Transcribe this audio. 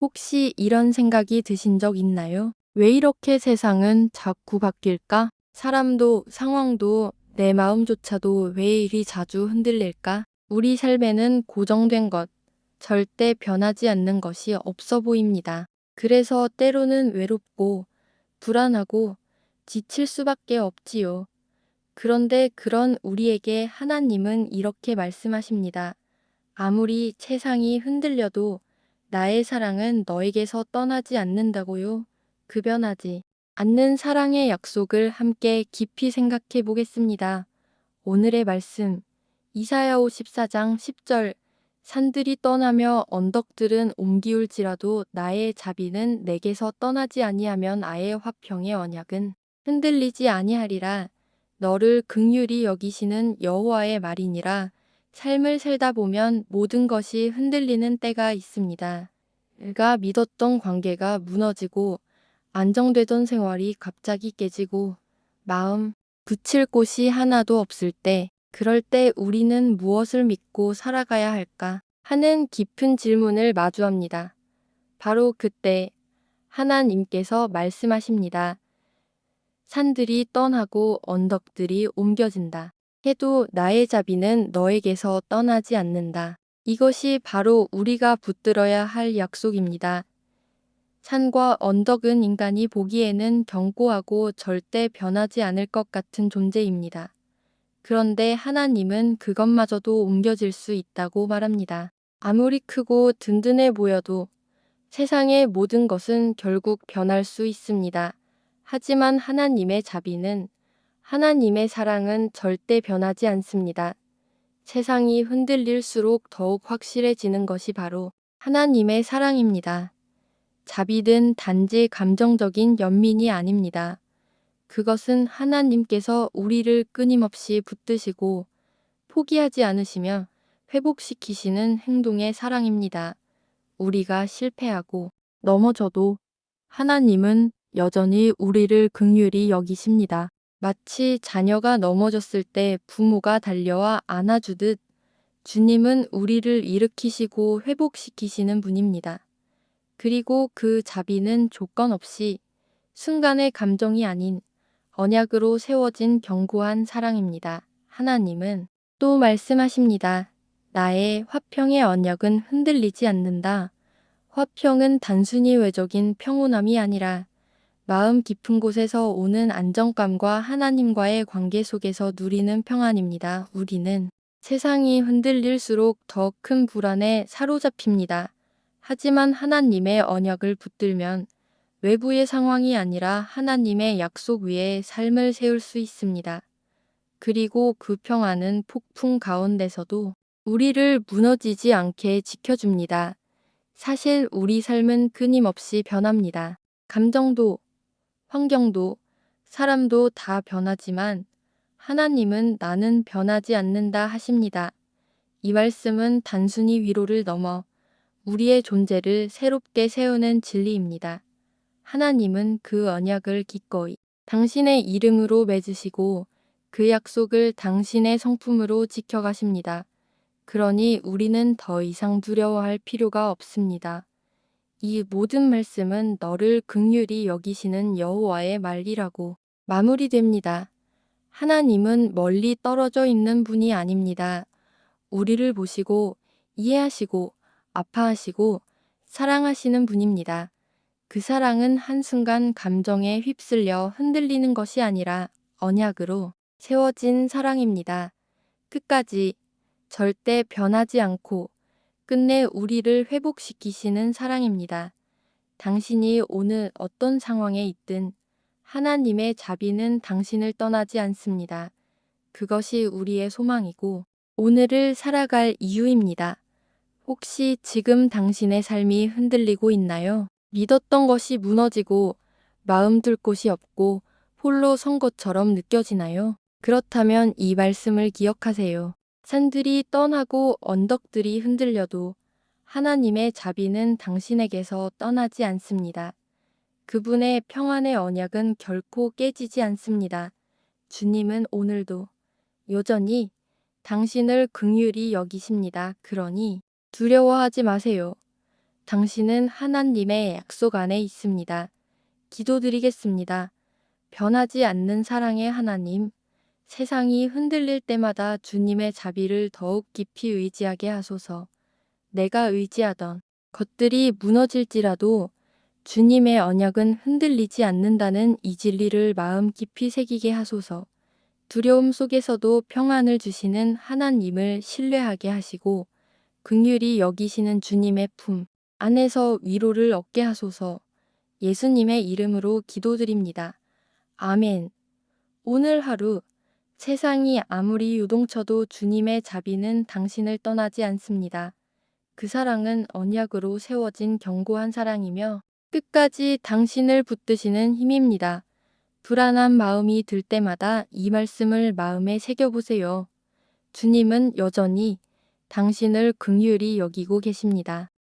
혹시 이런 생각이 드신 적 있나요? 왜 이렇게 세상은 자꾸 바뀔까? 사람도 상황도 내 마음조차도 왜 이리 자주 흔들릴까? 우리 삶에는 고정된 것, 절대 변하지 않는 것이 없어 보입니다. 그래서 때로는 외롭고 불안하고 지칠 수밖에 없지요. 그런데 그런 우리에게 하나님은 이렇게 말씀하십니다. 아무리 세상이 흔들려도 나의 사랑은 너에게서 떠나지 않는다고요. 그 변하지 않는 사랑의 약속을 함께 깊이 생각해 보겠습니다. 오늘의 말씀 이사야 54장 10절 산들이 떠나며 언덕들은 옮기울지라도 나의 자비는 내게서 떠나지 아니하면 아의 화평의 언약은 흔들리지 아니하리라. 너를 긍휼히 여기시는 여호와의 말이니라. 삶을 살다 보면 모든 것이 흔들리는 때가 있습니다. 내가 믿었던 관계가 무너지고 안정되던 생활이 갑자기 깨지고 마음 붙일 곳이 하나도 없을 때, 그럴 때 우리는 무엇을 믿고 살아가야 할까 하는 깊은 질문을 마주합니다. 바로 그때 하나님께서 말씀하십니다. 산들이 떠나고 언덕들이 옮겨진다. 해도 나의 자비는 너에게서 떠나지 않는다. 이것이 바로 우리가 붙들어야 할 약속입니다. 산과 언덕은 인간이 보기에는 견고하고 절대 변하지 않을 것 같은 존재입니다. 그런데 하나님은 그것마저도 옮겨질 수 있다고 말합니다. 아무리 크고 든든해 보여도 세상의 모든 것은 결국 변할 수 있습니다. 하지만 하나님의 자비는, 하나님의 사랑은 절대 변하지 않습니다. 세상이 흔들릴수록 더욱 확실해지는 것이 바로 하나님의 사랑입니다. 자비는 단지 감정적인 연민이 아닙니다. 그것은 하나님께서 우리를 끊임없이 붙드시고 포기하지 않으시며 회복시키시는 행동의 사랑입니다. 우리가 실패하고 넘어져도 하나님은 여전히 우리를 긍휼히 여기십니다. 마치 자녀가 넘어졌을 때 부모가 달려와 안아주듯 주님은 우리를 일으키시고 회복시키시는 분입니다. 그리고 그 자비는 조건 없이 순간의 감정이 아닌 언약으로 세워진 견고한 사랑입니다. 하나님은 또 말씀하십니다. 나의 화평의 언약은 흔들리지 않는다. 화평은 단순히 외적인 평온함이 아니라 마음 깊은 곳에서 오는 안정감과 하나님과의 관계 속에서 누리는 평안입니다. 우리는 세상이 흔들릴수록 더 큰 불안에 사로잡힙니다. 하지만 하나님의 언약을 붙들면 외부의 상황이 아니라 하나님의 약속 위에 삶을 세울 수 있습니다. 그리고 그 평안은 폭풍 가운데서도 우리를 무너지지 않게 지켜줍니다. 사실 우리 삶은 끊임없이 변합니다. 감정도, 환경도, 사람도 다 변하지만 하나님은 나는 변하지 않는다 하십니다. 이 말씀은 단순히 위로를 넘어 우리의 존재를 새롭게 세우는 진리입니다. 하나님은 그 언약을 기꺼이 당신의 이름으로 맺으시고 그 약속을 당신의 성품으로 지켜가십니다. 그러니 우리는 더 이상 두려워할 필요가 없습니다. 이 모든 말씀은 너를 긍휼히 여기시는 여호와의 말이라고 마무리됩니다. 하나님은 멀리 떨어져 있는 분이 아닙니다. 우리를 보시고 이해하시고 아파하시고 사랑하시는 분입니다. 그 사랑은 한순간 감정에 휩쓸려 흔들리는 것이 아니라 언약으로 세워진 사랑입니다. 끝까지 절대 변하지 않고 끝내 우리를 회복시키시는 사랑입니다. 당신이 오늘 어떤 상황에 있든 하나님의 자비는 당신을 떠나지 않습니다. 그것이 우리의 소망이고 오늘을 살아갈 이유입니다. 혹시 지금 당신의 삶이 흔들리고 있나요? 믿었던 것이 무너지고 마음 둘 곳이 없고 홀로 선 것처럼 느껴지나요? 그렇다면 이 말씀을 기억하세요. 산들이 떠나고 언덕들이 흔들려도 하나님의 자비는 당신에게서 떠나지 않습니다. 그분의 평안의 언약은 결코 깨지지 않습니다. 주님은 오늘도 여전히 당신을 긍휼히 여기십니다. 그러니 두려워하지 마세요. 당신은 하나님의 약속 안에 있습니다. 기도드리겠습니다. 변하지 않는 사랑의 하나님, 세상이 흔들릴 때마다 주님의 자비를 더욱 깊이 의지하게 하소서. 내가 의지하던 것들이 무너질지라도 주님의 언약은 흔들리지 않는다는 이 진리를 마음 깊이 새기게 하소서. 두려움 속에서도 평안을 주시는 하나님을 신뢰하게 하시고 긍휼히 여기시는 주님의 품 안에서 위로를 얻게 하소서. 예수님의 이름으로 기도드립니다. 아멘. 오늘 하루 세상이 아무리 요동쳐도 주님의 자비는 당신을 떠나지 않습니다. 그 사랑은 언약으로 세워진 견고한 사랑이며 끝까지 당신을 붙드시는 힘입니다. 불안한 마음이 들 때마다 이 말씀을 마음에 새겨보세요. 주님은 여전히 당신을 긍휼히 여기고 계십니다.